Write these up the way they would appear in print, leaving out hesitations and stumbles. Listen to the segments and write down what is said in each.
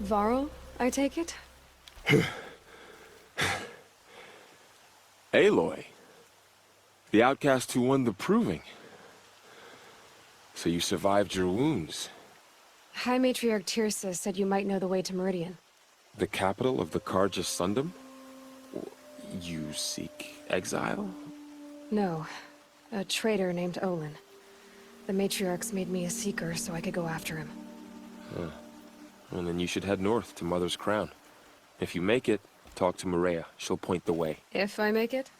Varl, I take it? Aloy. The outcast who won the proving. So you survived your wounds. High Matriarch Tirsa said you might know the way to Meridian. The capital of the Carja Sundom? You seek exile? No. A traitor named Olin. The Matriarchs made me a seeker so I could go after him. Huh. Well, then you should head north to Mother's Crown. If you make it, talk to Maria. She'll point the way. If I make it?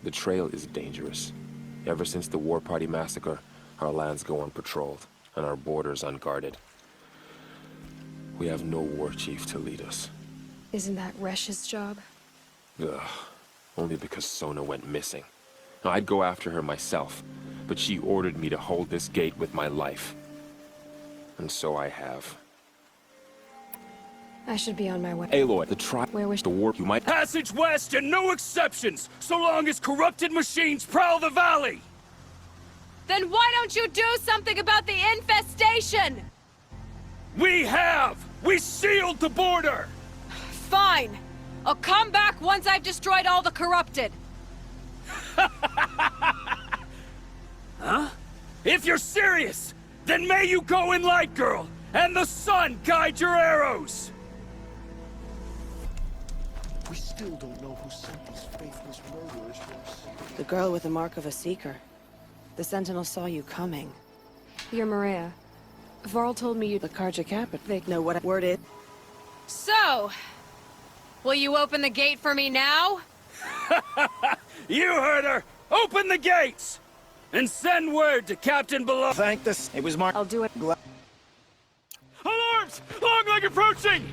The trail is dangerous. Ever since the War Party massacre, our lands go unpatrolled, and our borders unguarded. We have no war chief to lead us. Isn't that Resh's job? Ugh. Only because Sona went missing. I'd go after her myself, but she ordered me to hold this gate with my life. And so I have. I should be on my way. Aloy, the tribe, Where was the war, you might— Passage west and no exceptions, so long as corrupted machines prowl the valley! Then why don't you do something about the infestation? We have! We sealed the border! Fine. I'll come back once I've destroyed all the corrupted. Huh? If you're serious, then may you go in light, girl, and the sun guide your arrows! We still don't know who sent these faithless murderers to us. The girl with the mark of a seeker. The Sentinel saw you coming. You're Maria. Varl told me you— The Carja capital. They know what word it. So, will you open the gate for me now? You heard her! Open the gates! And send word to Captain below— Thank this. It was Mark. I'll do it. Alarms! Longleg approaching!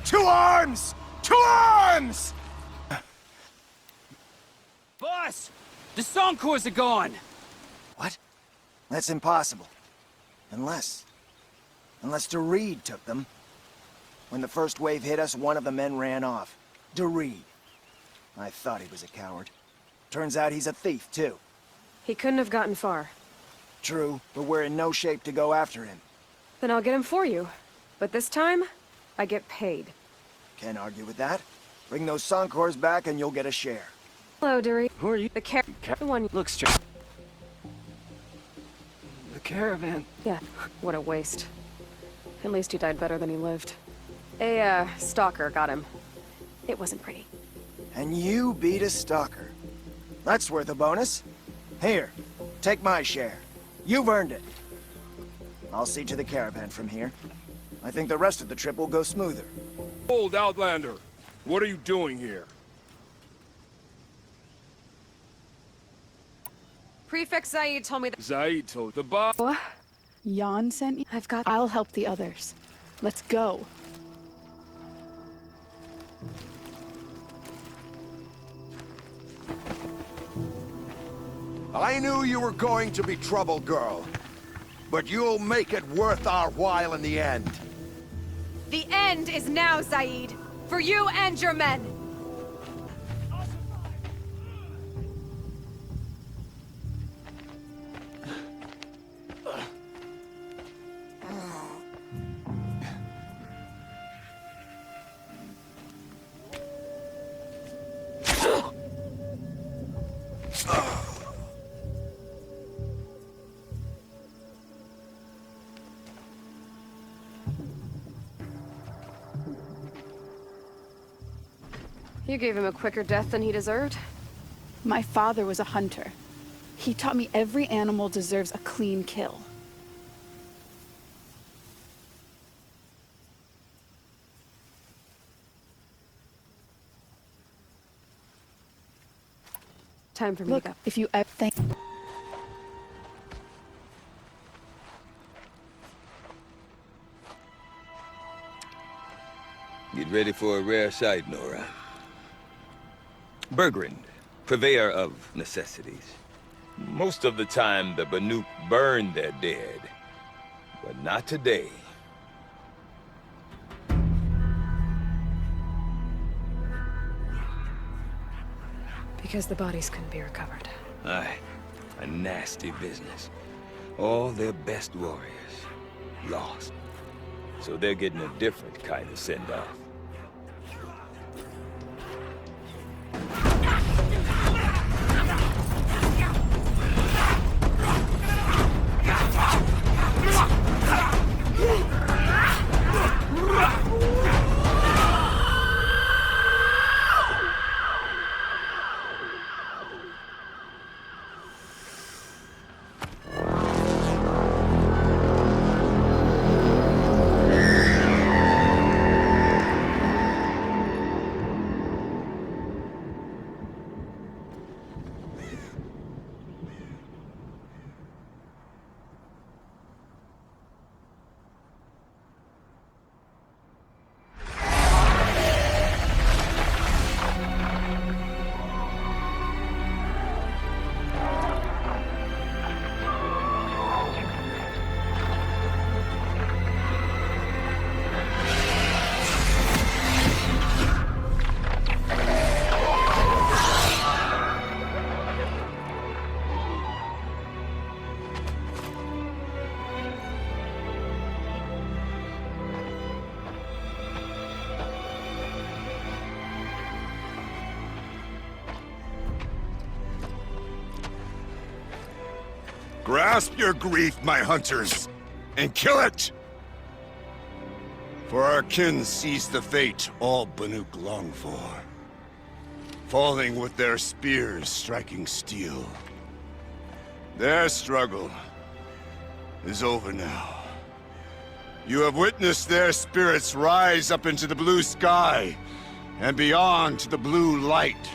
To arms! To arms! Boss! The Sonkors are gone! What? That's impossible. Unless Doreed took them. When the first wave hit us, one of the men ran off. Doreed. I thought he was a coward. Turns out he's a thief, too. He couldn't have gotten far. True, but we're in no shape to go after him. Then I'll get him for you. But this time, I get paid. Can't argue with that. Bring those Sonkors back and you'll get a share. Hello, Dury. Who are you? The one. Look straight. The caravan. Yeah, what a waste. At least he died better than he lived. A, stalker got him. It wasn't pretty. And you beat a stalker. That's worth a bonus. Here, take my share. You've earned it. I'll see to the caravan from here. I think the rest of the trip will go smoother. Old Outlander, what are you doing here? Prefect Zaid told me that— Zaid told the boss. What? Jan sent you? I've got— I'll help the others. Let's go. I knew you were going to be trouble, girl. But you'll make it worth our while in the end. The end is now, Zaid. For you and your men. You gave him a quicker death than he deserved. My father was a hunter. He taught me every animal deserves a clean kill. Time for me Look, to go. if you ever think... Get ready for a rare sight, Nora. Bergrand, purveyor of necessities. Most of the time, the Banuk burn their dead. But not today. Because the bodies couldn't be recovered. Aye, a nasty business. All their best warriors lost. So they're getting a different kind of send-off. Grasp your grief, my hunters, and kill it! For our kin sees the fate all Banuk long for. Falling with their spears striking steel. Their struggle is over now. You have witnessed their spirits rise up into the blue sky, and beyond to the blue light.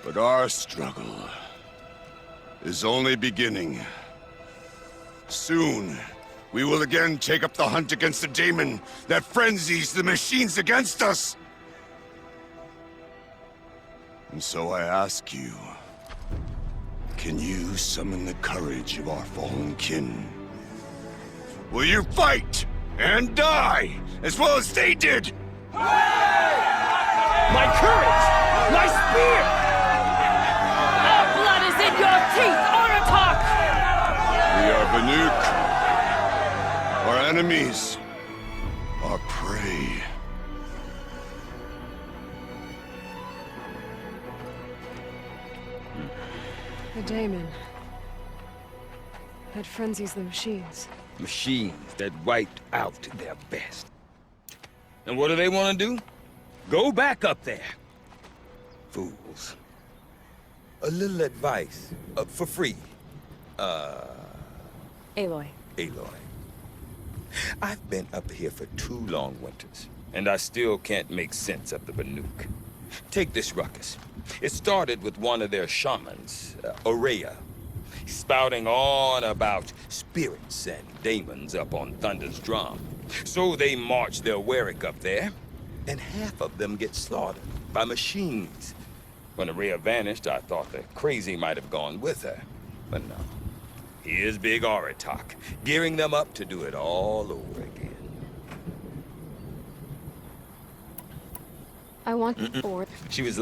But our struggle is only beginning. Soon, we will again take up the hunt against the Daemon that frenzies the machines against us. And so I ask you, can you summon the courage of our fallen kin? Will you fight and die as well as they did? My courage! My spear! Our blood is in your teeth, Aratak! We are Banuk. Our enemies are prey. The Daemon. That frenzies the machines. Machines that wiped out their best. And what do they want to do? Go back up there. Fools. A little advice, for free. Aloy. Aloy. I've been up here for 2 long winters, and I still can't make sense of the Banuk. Take this ruckus. It started with one of their shamans, Aurea, spouting on about spirits and daemons up on Thunder's drum. So they march their Warwick up there, and half of them get slaughtered by machines. When Aurea vanished, I thought the crazy might have gone with her, but no. Here's Big Aratak, gearing them up to do it all over again. I want or She was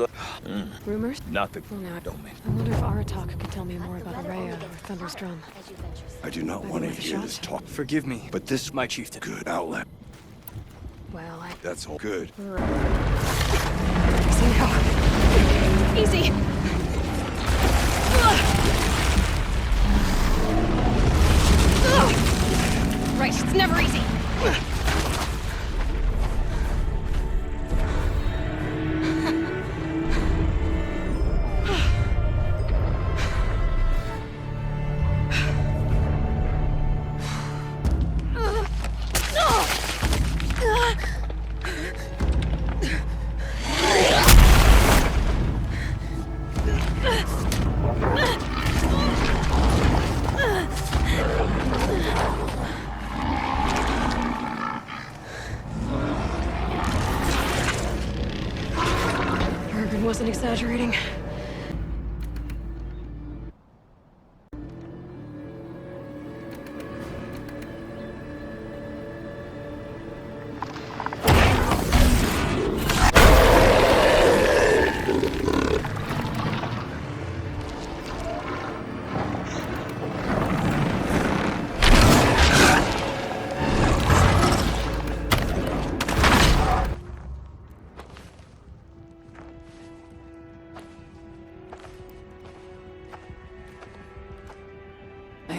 rumors? not the Well, now, Domain. I wonder if Aratak could tell me more about Aurea or Thunder's drum. I do not Maybe want to worth a hear shot? this talk, Forgive me, but this my chieftain. good outlet. Well, That's all good. Easy now. Easy! Right, it's never easy. Urban wasn't exaggerating.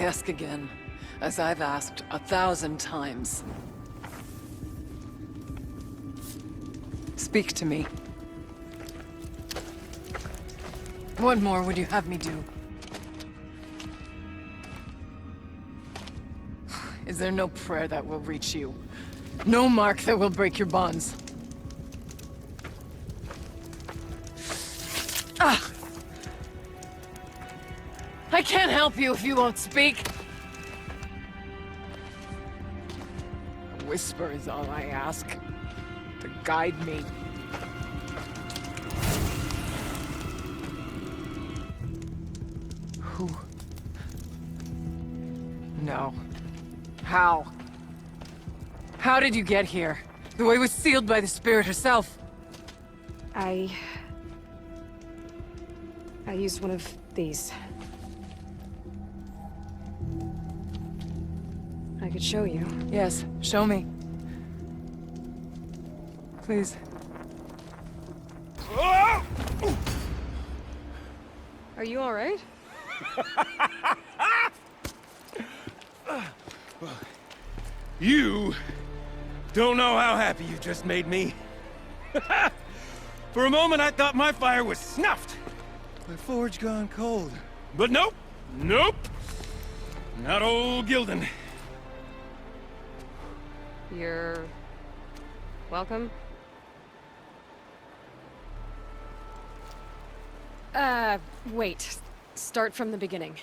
ask again, as I've asked 1,000 times. Speak to me. What more would you have me do? Is there no prayer that will reach you? No mark that will break your bonds? Ah! I can't help you if you won't speak! A whisper is all I ask. To guide me. Who? No. How? How did you get here? The way was sealed by the spirit herself. I used one of these. I could show you. Yes, show me. Please. Are you all right? You don't know how happy you just made me. For a moment, I thought my fire was snuffed. My forge gone cold. But nope. Nope. Not old Gildan. You're... welcome? Wait. Start from the beginning.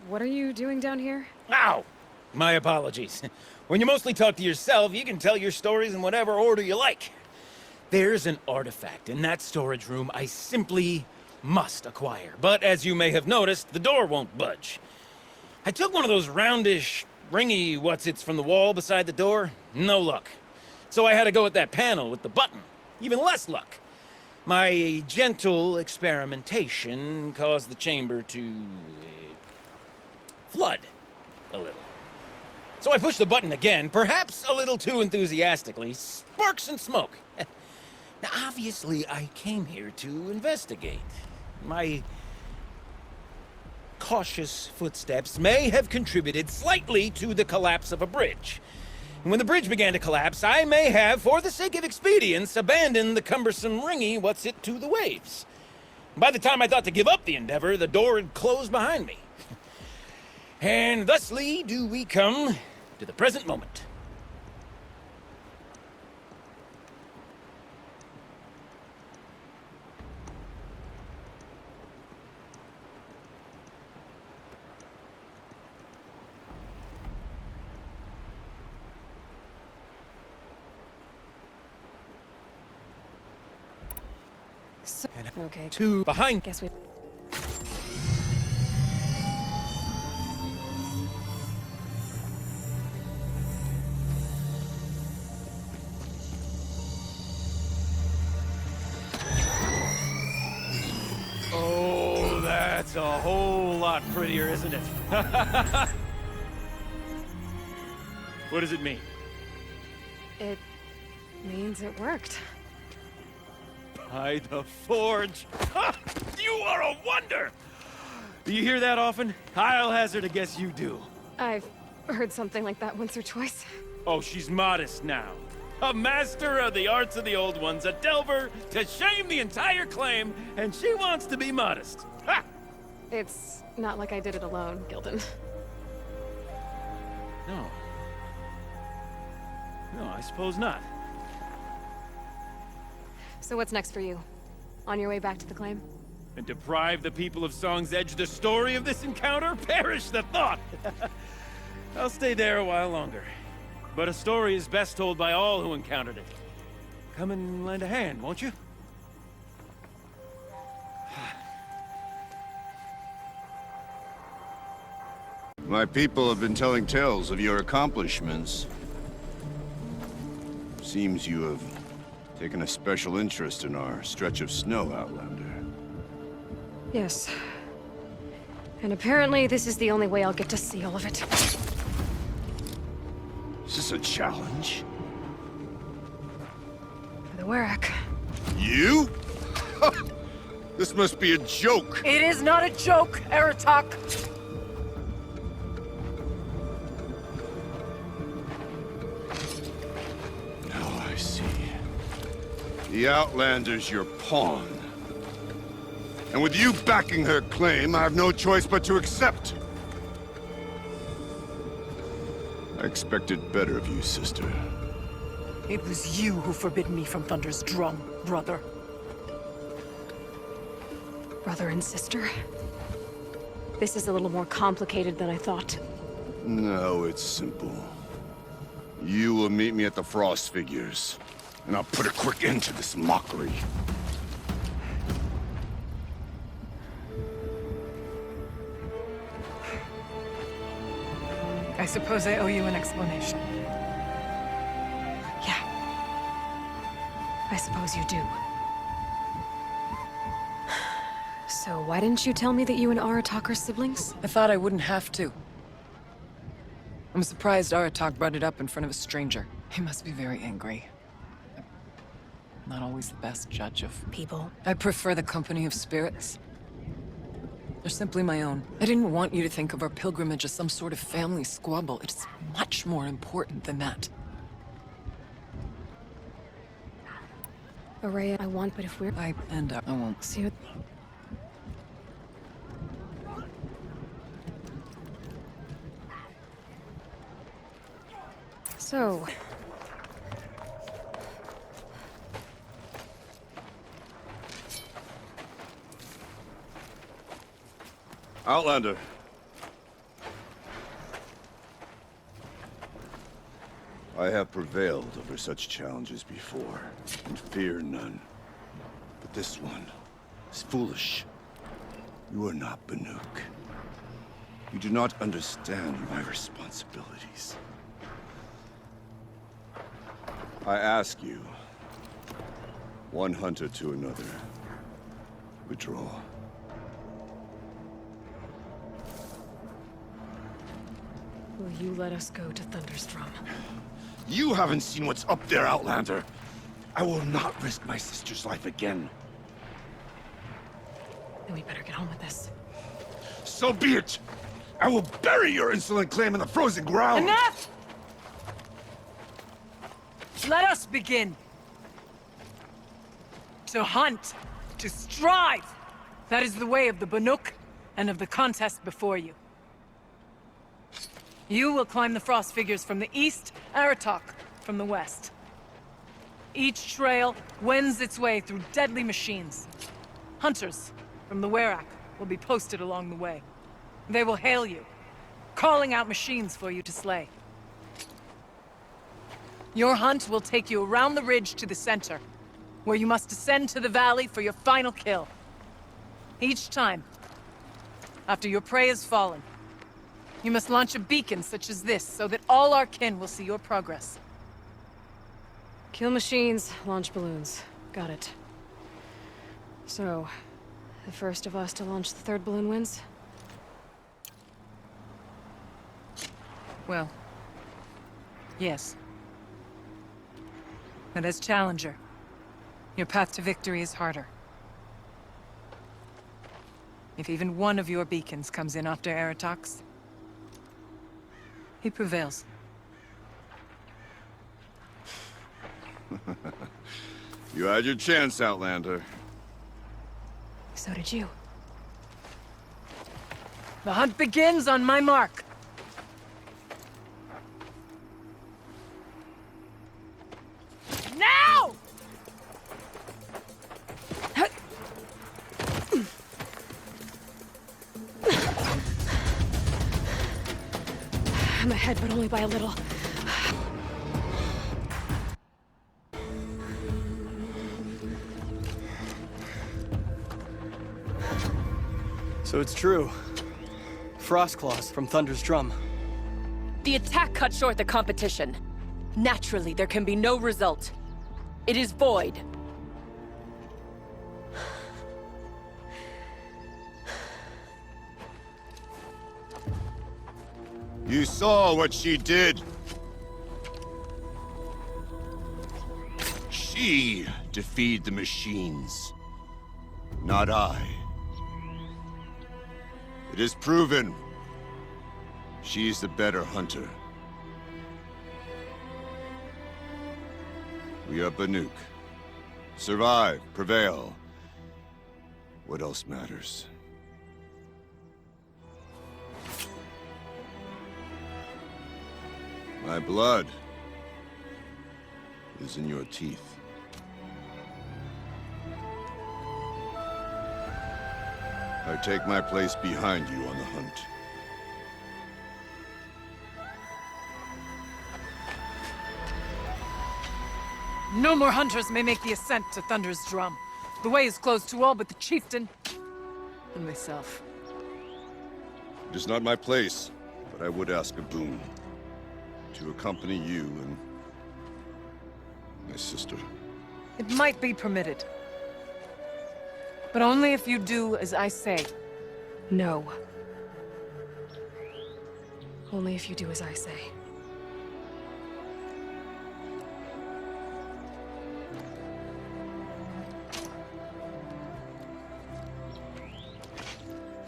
What are you doing down here? Ow! My apologies. When you mostly talk to yourself, you can tell your stories in whatever order you like. There's an artifact in that storage room I simply must acquire. But as you may have noticed, the door won't budge. I took one of those roundish, ringy what's-its from the wall beside the door. No luck. So I had to go with that panel with the button. Even less luck. My gentle experimentation caused the chamber to... flood a little. So I pushed the button again, perhaps a little too enthusiastically. Sparks and smoke. Now, obviously, I came here to investigate. My cautious footsteps may have contributed slightly to the collapse of a bridge. And when the bridge began to collapse, I may have, for the sake of expedience, abandoned the cumbersome ringy what's-it to the waves. By the time I thought to give up the endeavor, the door had closed behind me. And thusly do we come to the present moment. Okay. Two behind. Guess we... Oh, that's a whole lot prettier, isn't it? What does it mean? It means it worked. By the forge. Ha! You are a wonder! Do you hear that often? I'll hazard a guess you do. I've heard something like that once or twice. Oh, she's modest now. A master of the arts of the old ones, a delver to shame the entire claim, and she wants to be modest. Ha! It's not like I did it alone, Gildan. No. No, I suppose not. So what's next for you? On your way back to the claim? And deprive the people of Song's Edge the story of this encounter? Perish the thought! I'll stay there a while longer. But a story is best told by all who encountered it. Come and lend a hand, won't you? My people have been telling tales of your accomplishments. Seems you have taken a special interest in our stretch of snow, Outlander. Yes. And apparently this is the only way I'll get to see all of it. Is this a challenge? For the Warwick. You? This must be a joke. It is not a joke, Aratak! The Outlander's your pawn. And with you backing her claim, I have no choice but to accept. I expected better of you, sister. It was you who forbid me from Thunder's drum, brother. Brother and sister? This is a little more complicated than I thought. No, it's simple. You will meet me at the Frost Figures, and I'll put a quick end to this mockery. I suppose I owe you an explanation. Yeah. I suppose you do. So why didn't you tell me that you and Aratak are siblings? I thought I wouldn't have to. I'm surprised Aratak brought it up in front of a stranger. He must be very angry. I'm not always the best judge of People. I prefer the company of spirits. They're simply my own. I didn't want you to think of our pilgrimage as some sort of family squabble. It's much more important than that. Araya, I want, but if we're... I won't. See what... So... Outlander. I have prevailed over such challenges before, and fear none. But this one is foolish. You are not Banuk. You do not understand my responsibilities. I ask you, one hunter to another, withdraw. Will you let us go to Thunderstrom? You haven't seen what's up there, Outlander. I will not risk my sister's life again. Then we better get on with this. So be it! I will bury your insolent claim in the frozen ground! Enough! Let us begin. To hunt. To strive. That is the way of the Banuk and of the contest before you. You will climb the Frost Figures from the east, Aratak from the west. Each trail wends its way through deadly machines. Hunters from the Werak will be posted along the way. They will hail you, calling out machines for you to slay. Your hunt will take you around the ridge to the center, where you must descend to the valley for your final kill. Each time, after your prey has fallen, you must launch a beacon such as this, so that all our kin will see your progress. Kill machines, launch balloons. Got it. So, the first of us to launch the third balloon wins? Well, yes. But as challenger, your path to victory is harder. If even one of your beacons comes in after Aratak's, he prevails. You had your chance, Outlander. So did you. The hunt begins on my mark. Now! I'm ahead, but only by a little. So it's true. Frost claws from Thunder's drum. The attack cut short the competition. Naturally, there can be no result. It is void. You saw what she did. She defeated the machines, not I. It is proven. She is the better hunter. We are Banuk, Survive, prevail. What else matters? My blood is in your teeth. I take my place behind you on the hunt. No more hunters may make the ascent to Thunder's Drum. The way is closed to all but the Chieftain and myself. It is not my place, but I would ask a boon. To accompany you and my sister. It might be permitted. But only if you do as I say. No. Only if you do as I say.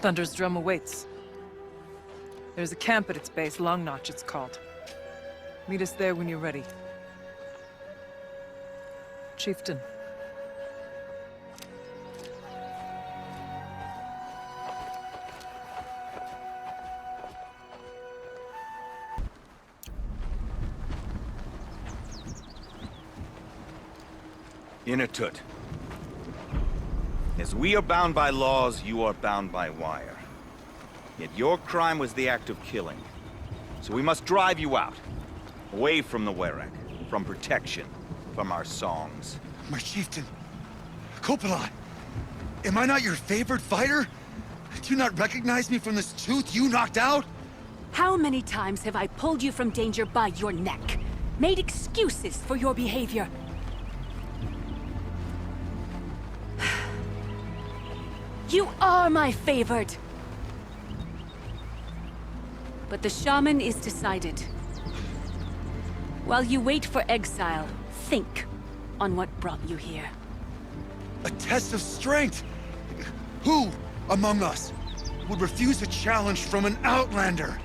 Thunder's Drum awaits. There's a camp at its base, Long Notch it's called. Meet us there when you're ready. Chieftain. Inatut. As we are bound by laws, you are bound by wire. Yet your crime was the act of killing. So we must drive you out. Away from the Werak, from protection, from our songs. My chieftain, Kopalai, am I not your favored fighter? Do you not recognize me from this tooth you knocked out? How many times have I pulled you from danger by your neck? Made excuses for your behavior? You are my favored! But the shaman is decided. While you wait for exile, think on what brought you here. A test of strength! Who among us would refuse a challenge from an outlander?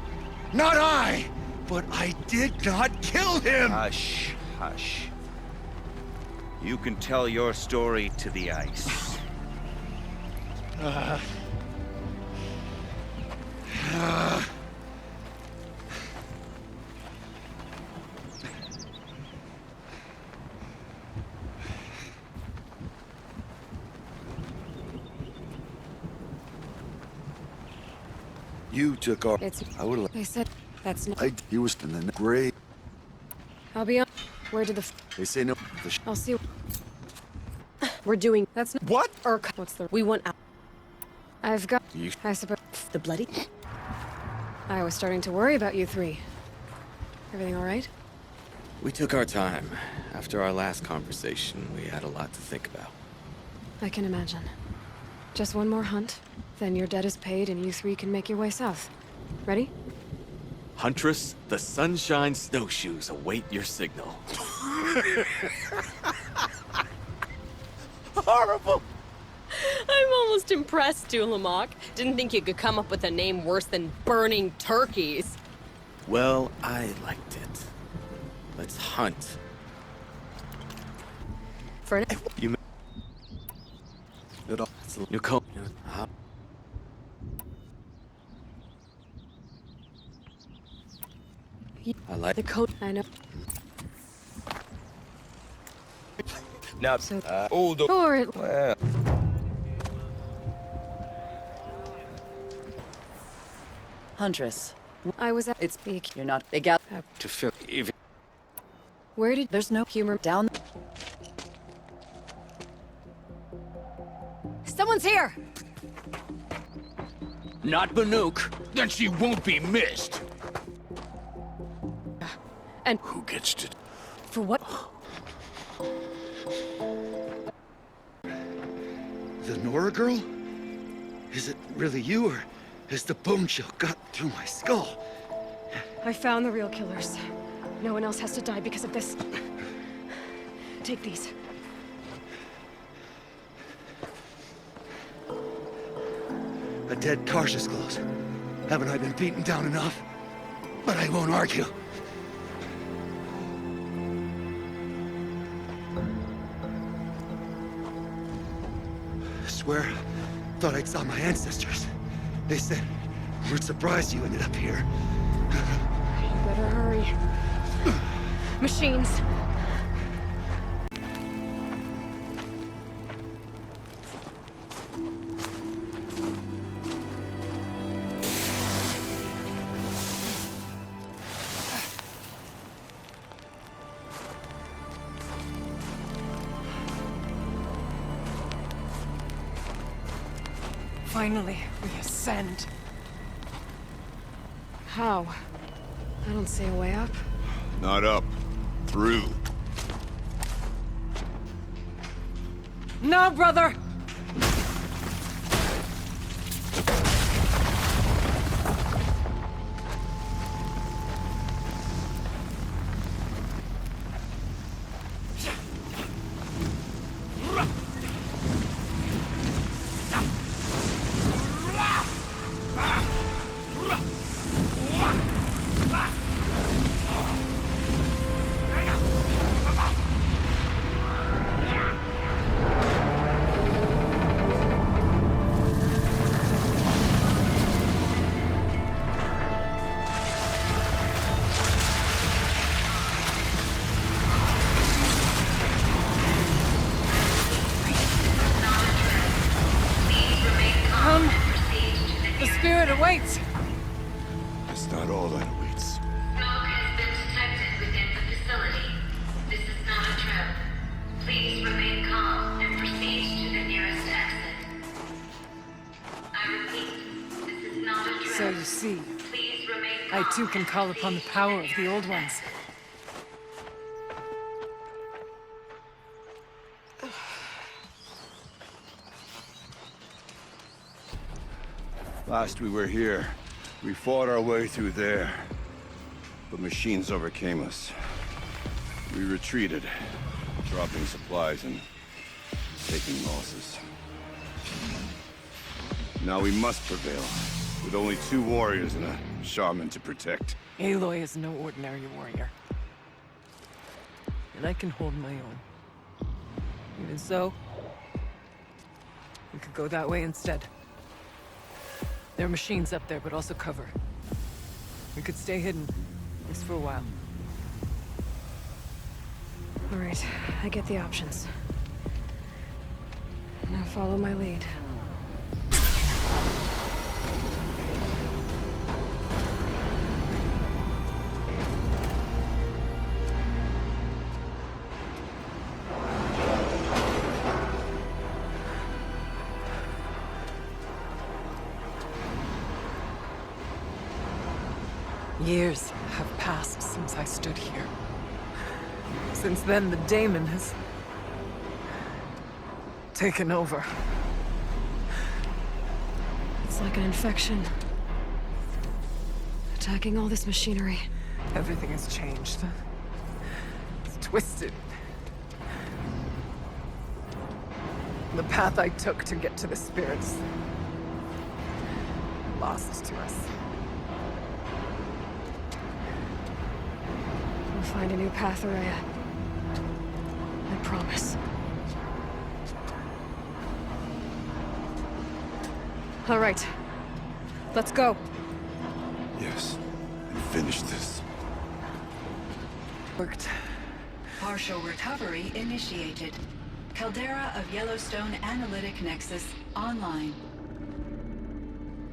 Not I! But I did not kill him! Hush, hush. You can tell your story to the ice. You took our... I would They said that's not... He was in the grave. I'll be on... Where did the... They say no... I'll see... We're doing... That's not... What? Or... What's the... We want out. I've got... I suppose... The bloody... I was starting to worry about you three. Everything all right? We took our time. After our last conversation, we had a lot to think about. I can imagine. Just one more hunt, then your debt is paid and you three can make your way south. Ready? Huntress, the Sunshine Snowshoes await your signal. Horrible! I'm almost impressed, Dulamok. Didn't think you could come up with a name worse than burning turkeys. Well, I liked it. Let's hunt. For you you call I like the coat. I know. Now, old Or it... well. Huntress. I was at... It's peak. You're not big out. To fill even. Where did... There's no humor down... Someone's here! Not Banuk. Then she won't be missed. And... Who gets to... For what? The Nora girl? Is it really you, or has the bone chill got through my skull? I found the real killers. No one else has to die because of this. Take these. A dead Karsh's close. Haven't I been beaten down enough? But I won't argue. swear, thought I saw my ancestors. They said, we're surprised you ended up here. You better hurry. Machines. Finally, we ascend. How? I don't see a way up. Not up. Through. No, brother! Awaits. It's not all that awaits. Smoke has been detected within the facility. This is not a trap. Please remain calm and proceed to the nearest exit. I repeat, this is not a trap. So you see, Please remain calm. I too can call upon the power of the Old Ones. Last we were here, we fought our way through there. But machines overcame us. We retreated, dropping supplies and taking losses. Now we must prevail, with only 2 warriors and a shaman to protect. Aloy is no ordinary warrior. And I can hold my own. Even so, we could go that way instead. There are machines up there, but also cover. We could stay hidden, just for a while. All right, I get the options. Now follow my lead. Years have passed since I stood here. Since then, the Daemon has taken over. It's like an infection. Attacking all this machinery. Everything has changed. It's twisted. The path I took to get to the spirits, lost to us. We'll find a new path, Araya. I promise. All right. Let's go. Yes, and finish this. Worked. Partial recovery initiated. Caldera of Yellowstone Analytic Nexus online.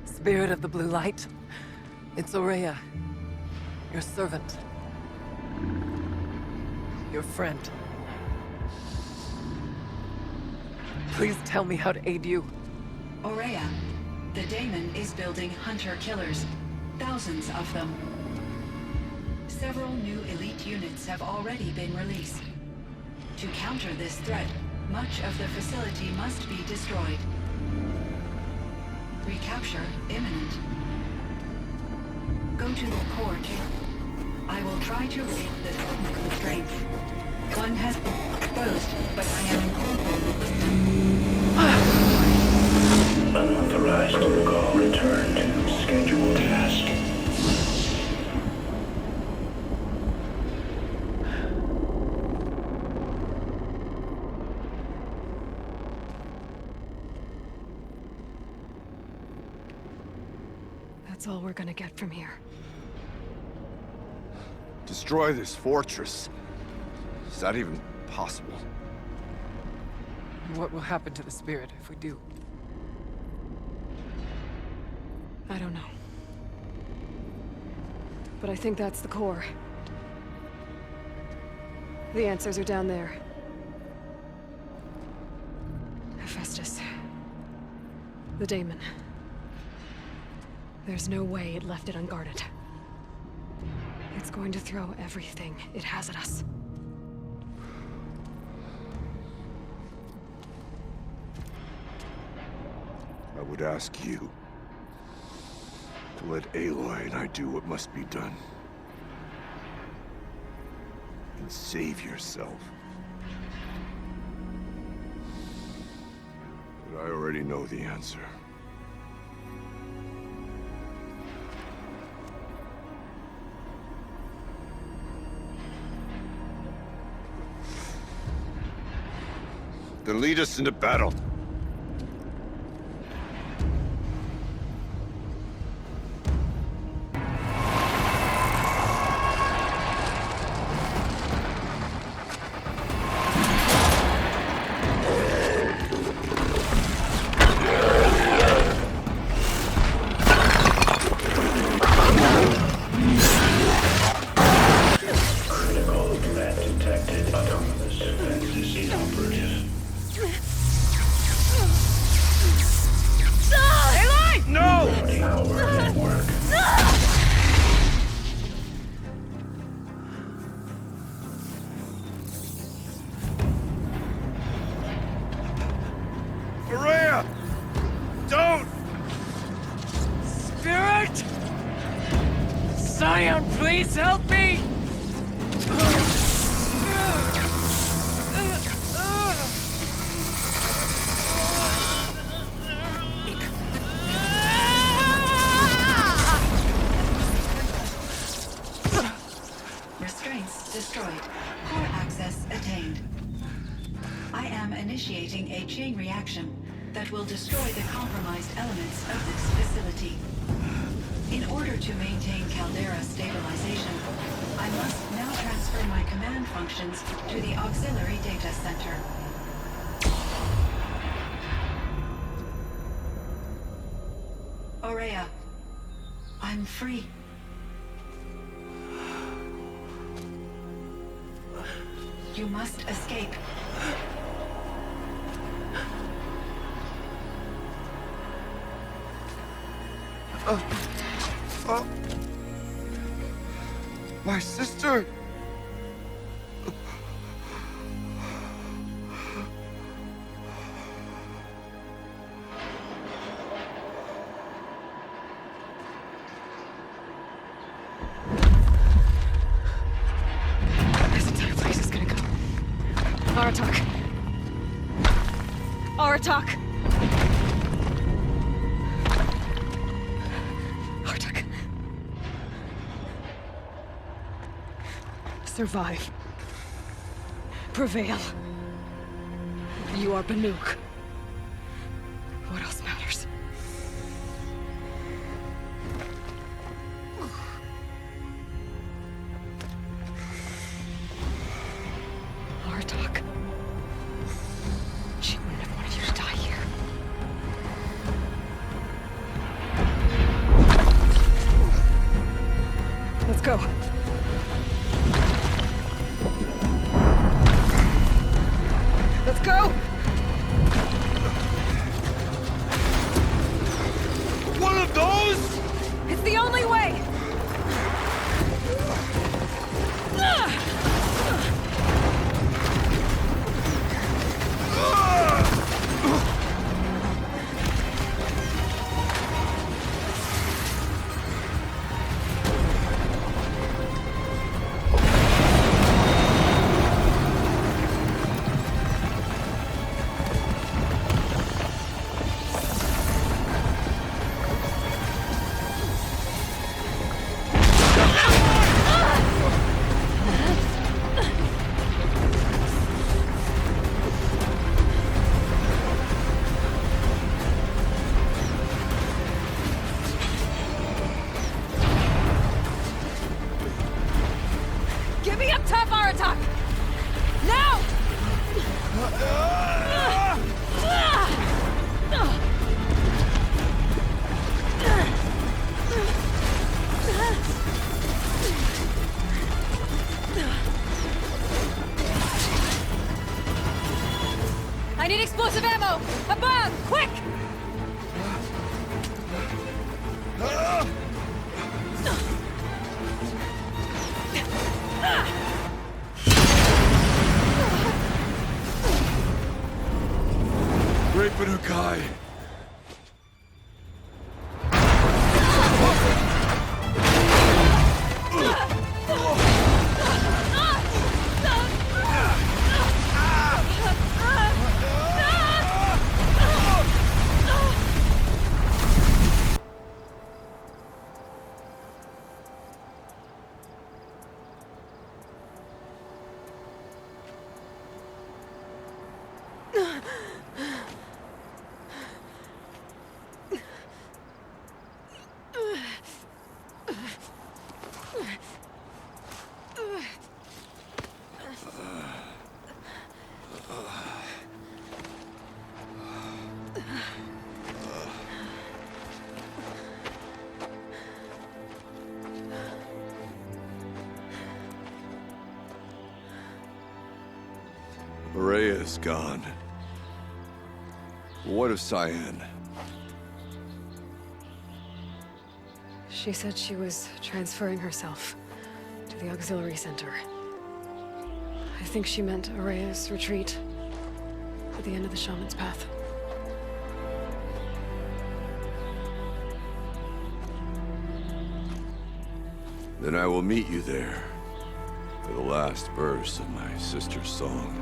Spirit of the Blue Light, it's Araya, your servant. Your friend. Please tell me how to aid you. Araya, the Daemon is building hunter-killers. Thousands of them. Several new elite units have already been released. To counter this threat, much of the facility must be destroyed. Recapture imminent. Go to the core chamber. I will try to read the technical strength. One has been exposed, but I am unauthorized call return to scheduled task. That's all we're gonna get from here. Destroy this fortress. Is that even possible? What will happen to the spirit if we do? I don't know. But I think that's the core. The answers are down there. Hephaestus. The Daemon. There's no way it left it unguarded. It's going to throw everything it has at us. I would ask you to let Aloy and I do what must be done. And save yourself. But I already know the answer. Then lead us into battle. Please help me! Restraints destroyed. Core access attained. I am initiating a chain reaction that will destroy the compromised elements of this facility. In order to maintain Caldera stabilization, I must now transfer my command functions to the auxiliary data center. Aurea, I'm free. You must escape. My sister! There's a ton of places gonna go. Aratak. Aratak! Aratak. Survive. Prevail. You are Banuk. What else matters? Aratak. She wouldn't have wanted you to die here. Let's go. Let's go! I need explosive ammo! Above! Quick! Great Banukai! Rhea is gone. What of Cyan? She said she was transferring herself to the auxiliary center. I think she meant Araya's retreat at the end of the Shaman's Path. Then I will meet you there for the last verse of my sister's song.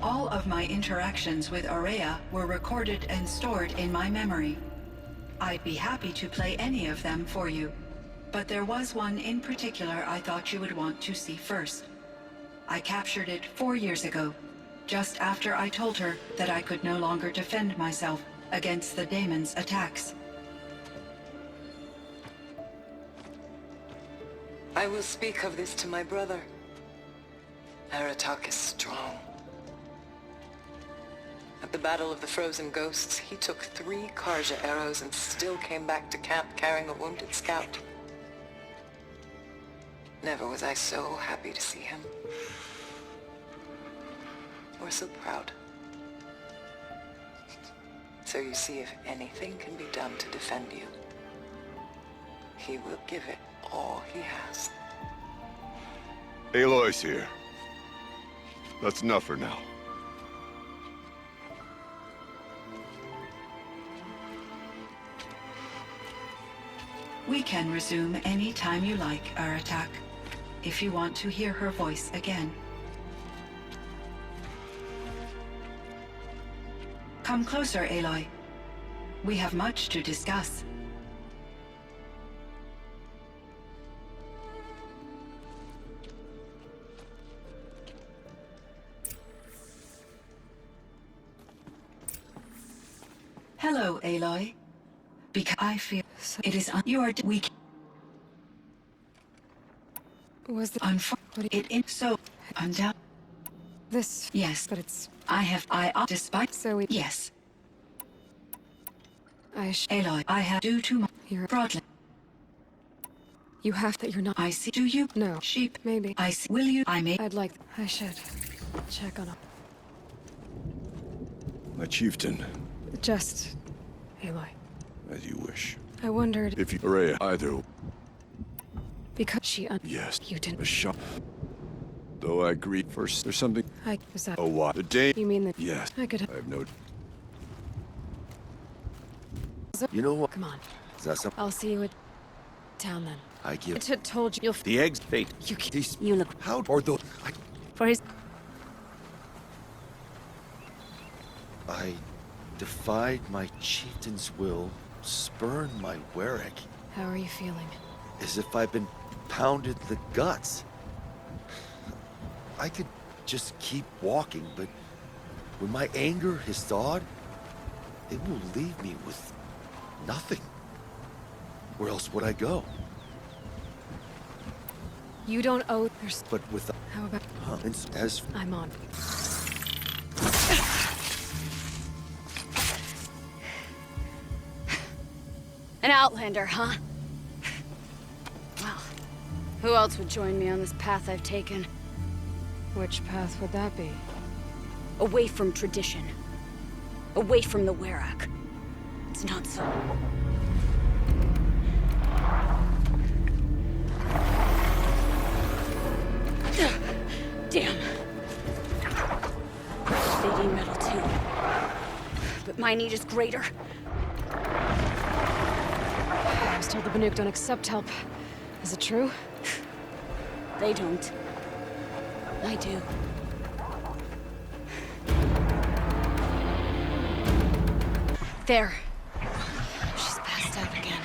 All of my interactions with Araya were recorded and stored in my memory. I'd be happy to play any of them for you, but there was one in particular I thought you would want to see first. I captured it 4 years ago, just after I told her that I could no longer defend myself against the Daemon's attacks. I will speak of this to my brother. Aratak is strong. At the Battle of the Frozen Ghosts, he took 3 Karja arrows and still came back to camp carrying a wounded scout. Never was I so happy to see him. Or so proud. So you see, if anything can be done to defend you, he will give it all he has. Aloy's here. That's enough for now. We can resume any time you like, Aratak, if you want to hear her voice again. Come closer, Aloy. We have much to discuss. Hello, Aloy. Because I feel it is you are weak. Was the so I'm down. This yes, but it's despite so we yes. Aloy, I have due to my here broadly. You have that you're not. I see. Do you? No. Sheep. Maybe. I see. Will you? I may. I'd like. I should check on him. My chieftain. Just Aloy. As you wish. I wondered if you Araya either. Because she yes. You didn't. A shot. Though I agreed first, there's something. Was that? Oh, what? The day. You mean that? Yes. I could. I have no. You know what? Come on. Is that something? I'll see you at town then. I give. I told you. You'll. The eggs fate. You look. How or the? For his. I defied my chieftain's will, spurned my Warwick. How are you feeling? As if I've been pounded the guts. I could just keep walking, but when my anger has thawed, it will leave me with nothing. Where else would I go? You don't owe... There's... But with... How about... as... I'm on. An outlander, huh? Well, who else would join me on this path I've taken? Which path would that be? Away from tradition. Away from the Werak. It's not so. Damn. They need metal too. But my need is greater. I was told the Banuk don't accept help. Is it true? They don't. I do. There. She's passed out again.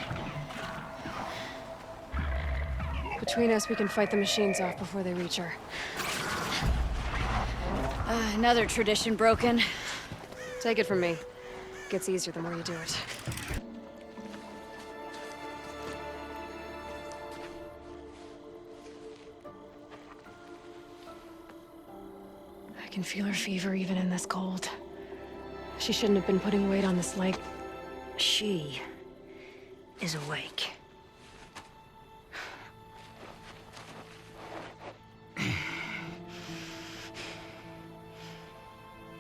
Between us, we can fight the machines off before they reach her. Another tradition broken. Take it from me. It gets easier the more you do it. I can feel her fever even in this cold. She shouldn't have been putting weight on this leg. She is awake.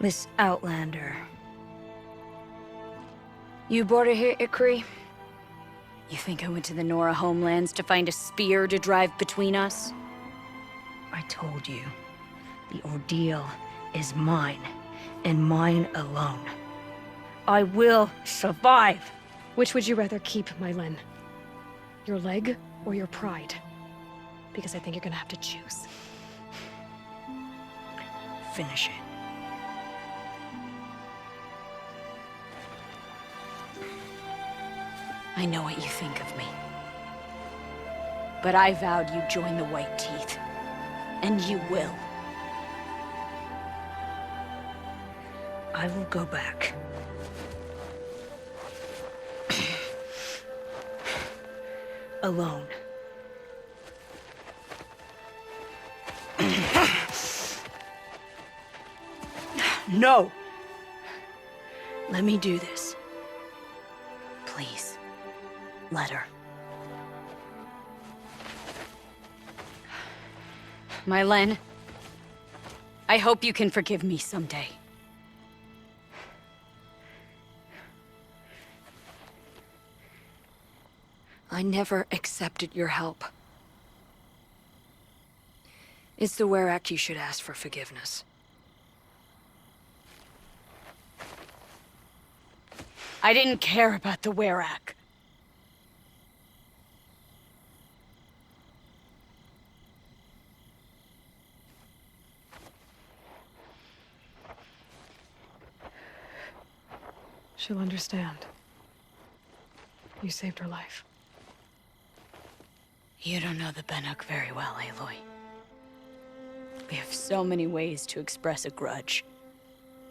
This outlander. You brought her here, Ikri? You think I went to the Nora homelands to find a spear to drive between us? I told you, the ordeal is mine, and mine alone. I will survive! Which would you rather keep, Mylin? Your leg or your pride? Because I think you're gonna have to choose. Finish it. I know what you think of me. But I vowed you'd join the White Teeth. And you will. I will go back. Alone. No! Let me do this. Please. Let her. Mylin, I hope you can forgive me someday. I never accepted your help. It's the Werak you should ask for forgiveness. I didn't care about the Werak. She'll understand. You saved her life. You don't know the Banuk very well, Aloy. We have so many ways to express a grudge,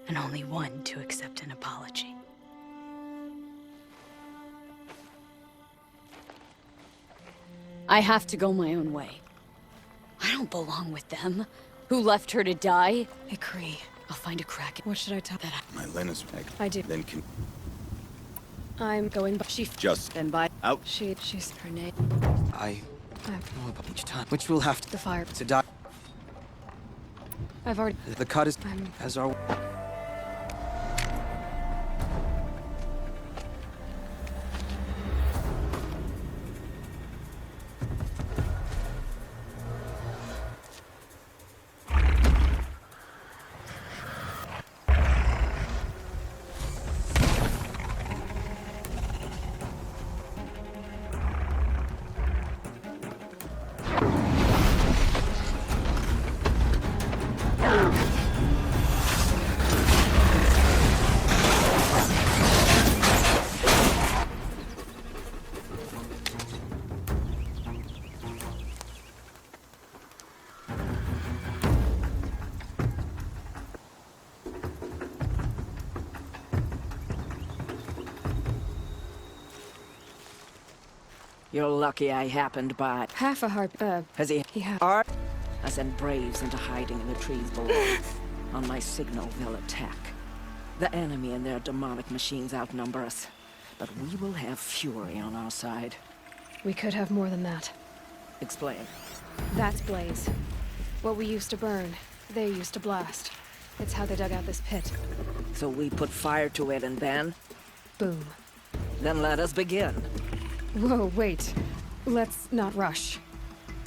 and only one to accept an apology. I have to go my own way. I don't belong with them. Who left her to die? Ikri. I'll find a crack. What should I tell that? Mylin is back. I do. Then can... I'm going, but she Just... been by. Out. She's her name. I know about each time, which will have The fire. to die. I've already. The cut is as our. You're lucky I happened by. Half a heart, Has he? He has. I send braves into hiding in the trees below. On my signal, they'll attack. The enemy and their demonic machines outnumber us. But we will have fury on our side. We could have more than that. Explain. That's Blaze. What we used to burn, they used to blast. It's how they dug out this pit. So we put fire to it and then? Boom. Then let us begin. Whoa, wait. Let's not rush.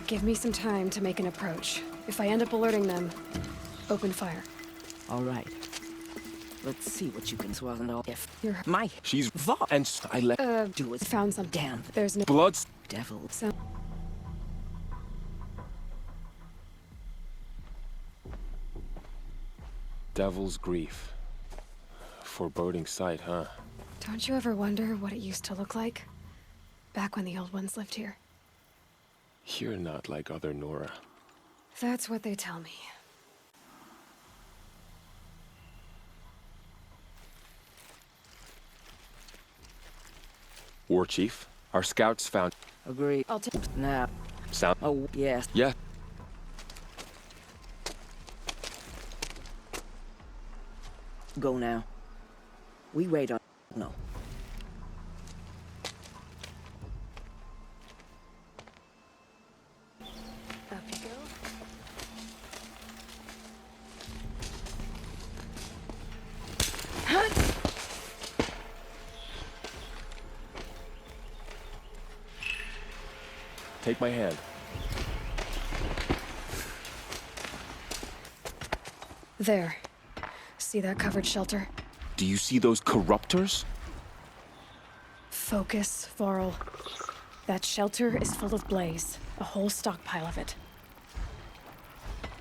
Give me some time to make an approach. If I end up alerting them, open fire. All right. Let's see what you can swallow if you're my She's Varl. And I let do it. Found some. Damn. There's no Bloods. Devil. So Devil's grief. Foreboding sight, huh? don't you ever wonder what it used to look like? Back when the old ones lived here. You're not like other Nora. That's what they tell me. War Chief, our scouts found... Agree. I'll take... Now. Sound... Oh, yes. Yeah. Go now. We wait on... No. Up you go. Take my hand. There. See that covered shelter? Do you see those corruptors? Focus, Varl. That shelter is full of blaze. A whole stockpile of it.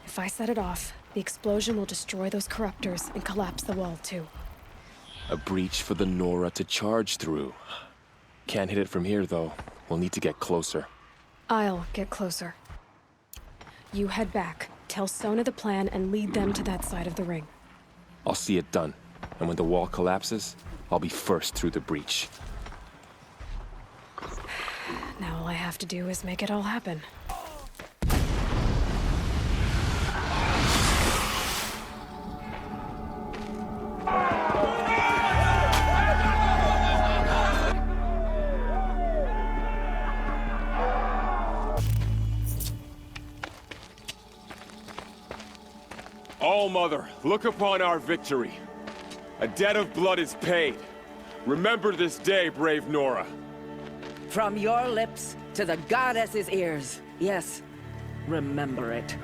If I set it off, the explosion will destroy those corruptors and collapse the wall, too. A breach for the Nora to charge through. Can't hit it from here, though. We'll need to get closer. I'll get closer. You head back, tell Sona the plan, and lead them to that side of the ring. I'll see it done. And when the wall collapses, I'll be first through the breach. Now all I have to do is make it all happen. All-Mother, look upon our victory. A debt of blood is paid. Remember this day, brave Nora. From your lips to the goddess's ears. Yes, remember it.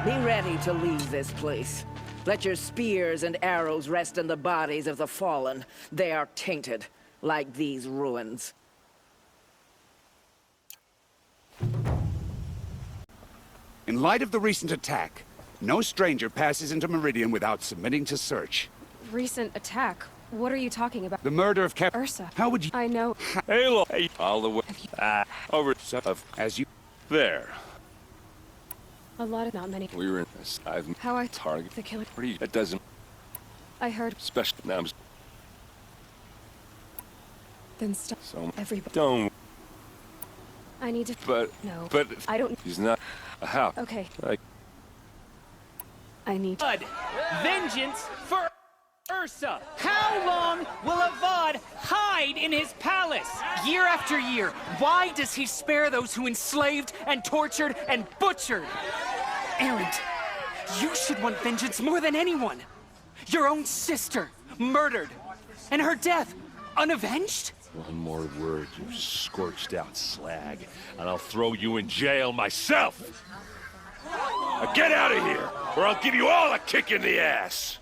Be ready to leave this place. Let your spears and arrows rest in the bodies of the fallen. They are tainted, like these ruins. In light of the recent attack, no stranger passes into Meridian without submitting to search. Recent attack? What are you talking about? The murder of Cap... Ursa. How would you... I know. Aloy, all the way... over... As you... There. A lot of not many. We were in this. I've... How I... Target... The killer... It doesn't... I heard... Special... Now... Then stop. So... Everybody... Don't... I need to... But... No. But... I don't... He's not... How? Okay. I need... Blood. Vengeance for Ursa. How long will Avad hide in his palace? Year after year, why does he spare those who enslaved and tortured and butchered? Erend, you should want vengeance more than anyone. Your own sister, murdered, and her death, unavenged? One more word, you scorched out slag, and I'll throw you in jail myself! Now get out of here, or I'll give you all a kick in the ass!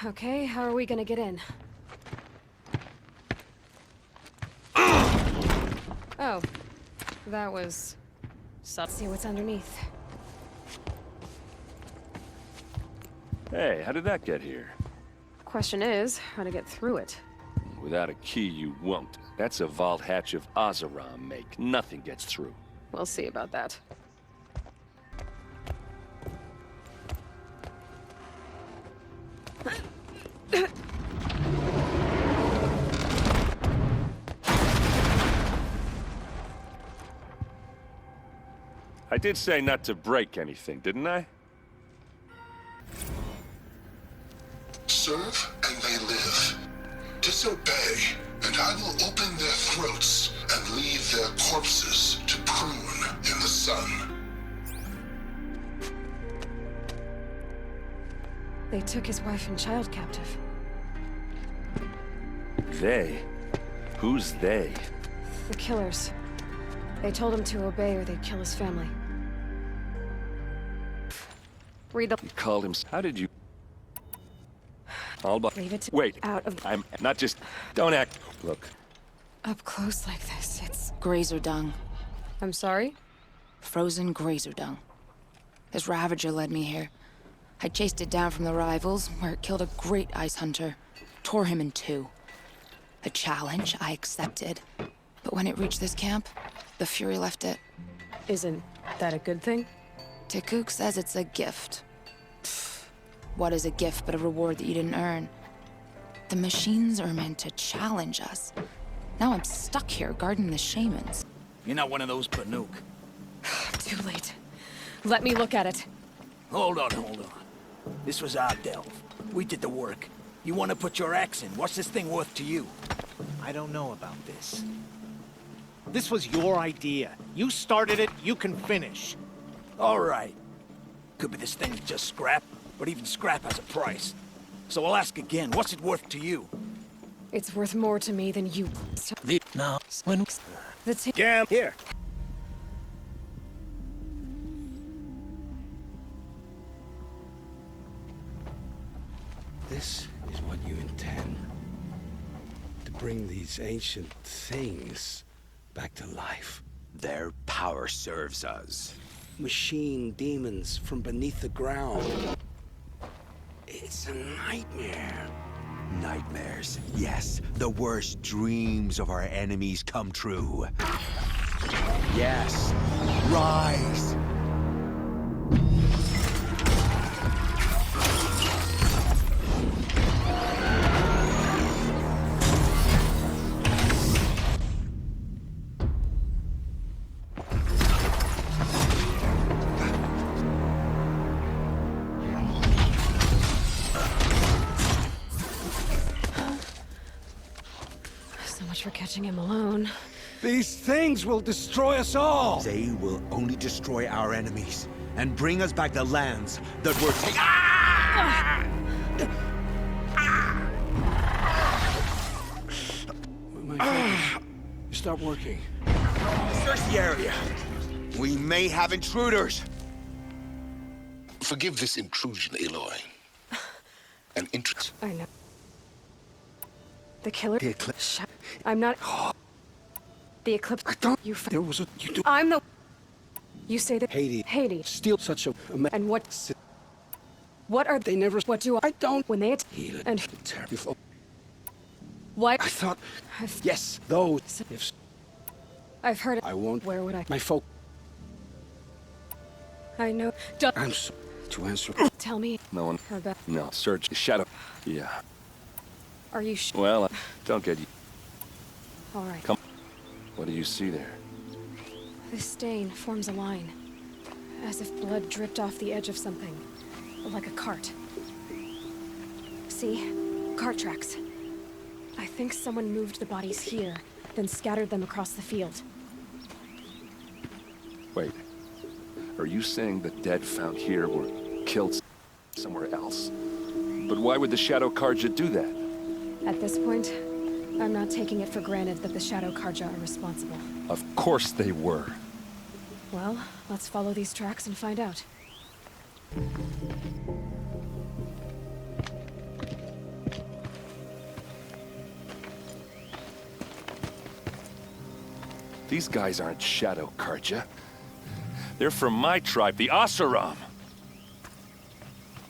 Okay, how are we gonna get in? Oh. That was... Let's see what's underneath. Hey, how did that get here? Question is, how to get through it. Without a key, you won't. That's a vault hatch of Oseram make. Nothing gets through. We'll see about that. did say not to break anything, didn't I? Serve and they live. Disobey, and I will open their throats and leave their corpses to prune in the sun. They took his wife and child captive. They? Who's they? The killers. They told him to obey or they'd kill his family. Read the... You called him... How did you... Leave it Wait. out of... I'm not just... Don't act... Look. Up close like this, it's... Grazer dung. I'm sorry? Frozen grazer dung. This Ravager led me here. I chased it down from the rivals, where it killed a great ice hunter. Tore him in two. The challenge I accepted. But when it reached this camp, the Fury left it. Isn't that a good thing? Tikuk says it's a gift. What is a gift but a reward that you didn't earn? The machines are meant to challenge us. Now I'm stuck here guarding the shamans. You're not one of those Banuk. Too late. Let me look at it. Hold on. This was our delve. We did the work. You want to put your axe in? What's this thing worth to you? I don't know about this. This was your idea. You started it, you can finish. All right. Could be this thing's just scrap, but even scrap has a price. So I'll ask again, what's it worth to you? It's worth more to me than you... No, when... Jam, here. This is what you intend. To bring these ancient things back to life. Their power serves us. Machine demons from beneath the ground. It's a nightmare. Nightmares, yes. The worst dreams of our enemies come true. Yes. Rise! For catching him alone. These things will destroy us all! They will only destroy our enemies and bring us back the lands that were taken. My fingers stop working. Search the area. We may have intruders. Forgive this intrusion, Aloy. An interest. I know. The killer. The eclipse. I'm not. The eclipse. I thought there was a. You do. I'm the. You say that. Hades. Steal such a. And what? What are they? Never. What do I don't when they heal it. And terrible. What? I thought. Yes, those. If I've heard it. I won't. Where would I? My folk. I know. I'm so to answer. Tell me. No one. About. No. Search. Shadow. Yeah. Are you Well, don't get you. All right. Come. What do you see there? This stain forms a line. As if blood dripped off the edge of something. Like a cart. See? Cart tracks. I think someone moved the bodies here, then scattered them across the field. Wait. Are you saying the dead found here were killed somewhere else? But why would the Shadow Karja do that? At this point, I'm not taking it for granted that the Shadow Karja are responsible. Of course they were. Well, let's follow these tracks and find out. These guys aren't Shadow Karja. They're from my tribe, the Oseram.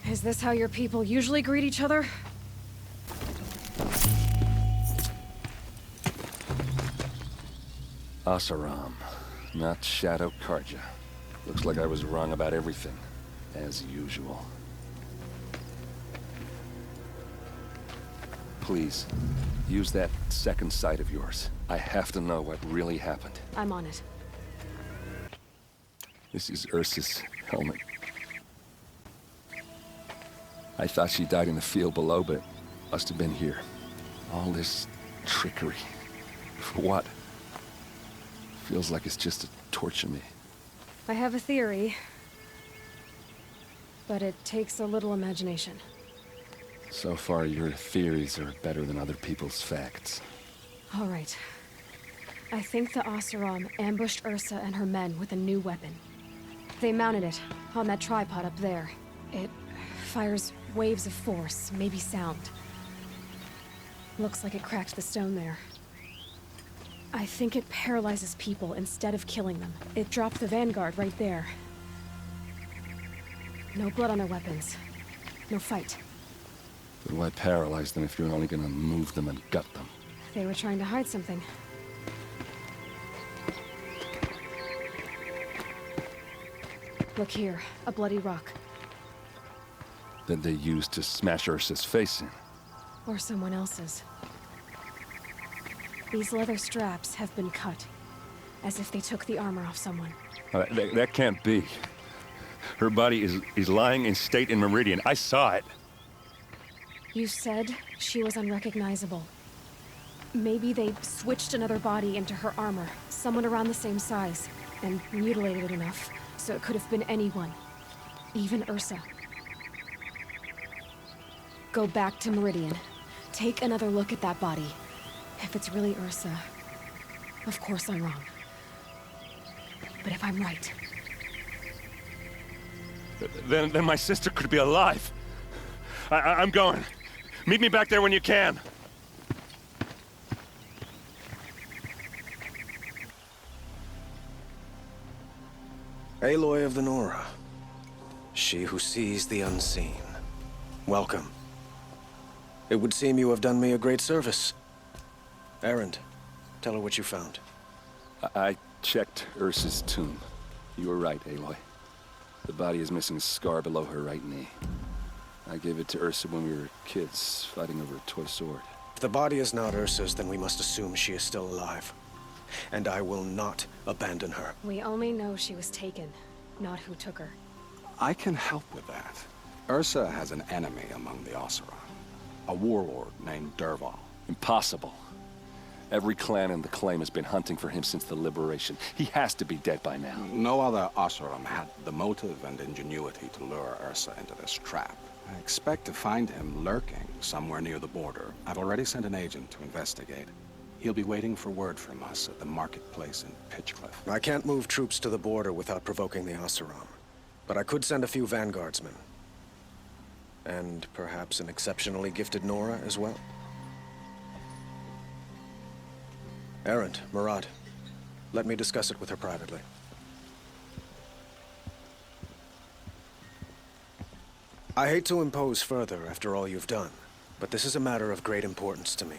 Is this how your people usually greet each other? Oseram, not Shadow Karja. Looks like I was wrong about everything, as usual. Please, use that second sight of yours. I have to know what really happened. I'm on it. This is Ursa's helmet. I thought she died in the field below, but must have been here. All this trickery. For what? Feels like it's just to torture me. I have a theory, but it takes a little imagination. So far, your theories are better than other people's facts. All right. I think the Oseram ambushed Ursa and her men with a new weapon. They mounted it on that tripod up there. It fires waves of force, maybe sound. Looks like it cracked the stone there. I think it paralyzes people instead of killing them. It dropped the vanguard right there. No blood on their weapons. No fight. Then why paralyze them if you're only gonna move them and gut them? They were trying to hide something. Look here, a bloody rock. That they used to smash Ursa's face in. Or someone else's. These leather straps have been cut, as if they took the armor off someone. That can't be. Her body is lying in state in Meridian. I saw it. You said she was unrecognizable. Maybe they switched another body into her armor, someone around the same size, and mutilated it enough, so it could have been anyone. Even Ursa. Go back to Meridian. Take another look at that body. If it's really Ursa, of course I'm wrong. But if I'm right... Then my sister could be alive. I'm going. Meet me back there when you can. Aloy of the Nora. She who sees the unseen. Welcome. It would seem you have done me a great service. Erend, tell her what you found. I checked Ursa's tomb. You were right, Aloy. The body is missing a scar below her right knee. I gave it to Ursa when we were kids, fighting over a toy sword. If the body is not Ursa's, then we must assume she is still alive. And I will not abandon her. We only know she was taken, not who took her. I can help with that. Ursa has an enemy among the Oseram. A warlord named Dervahl. Impossible. Every clan in the claim has been hunting for him since the liberation. He has to be dead by now. No other Oseram had the motive and ingenuity to lure Ursa into this trap. I expect to find him lurking somewhere near the border. I've already sent an agent to investigate. He'll be waiting for word from us at the marketplace in Pitchcliff. I can't move troops to the border without provoking the Oseram. But I could send a few vanguardsmen. And perhaps an exceptionally gifted Nora as well. Erend, Murad, let me discuss it with her privately. I hate to impose further after all you've done, but this is a matter of great importance to me.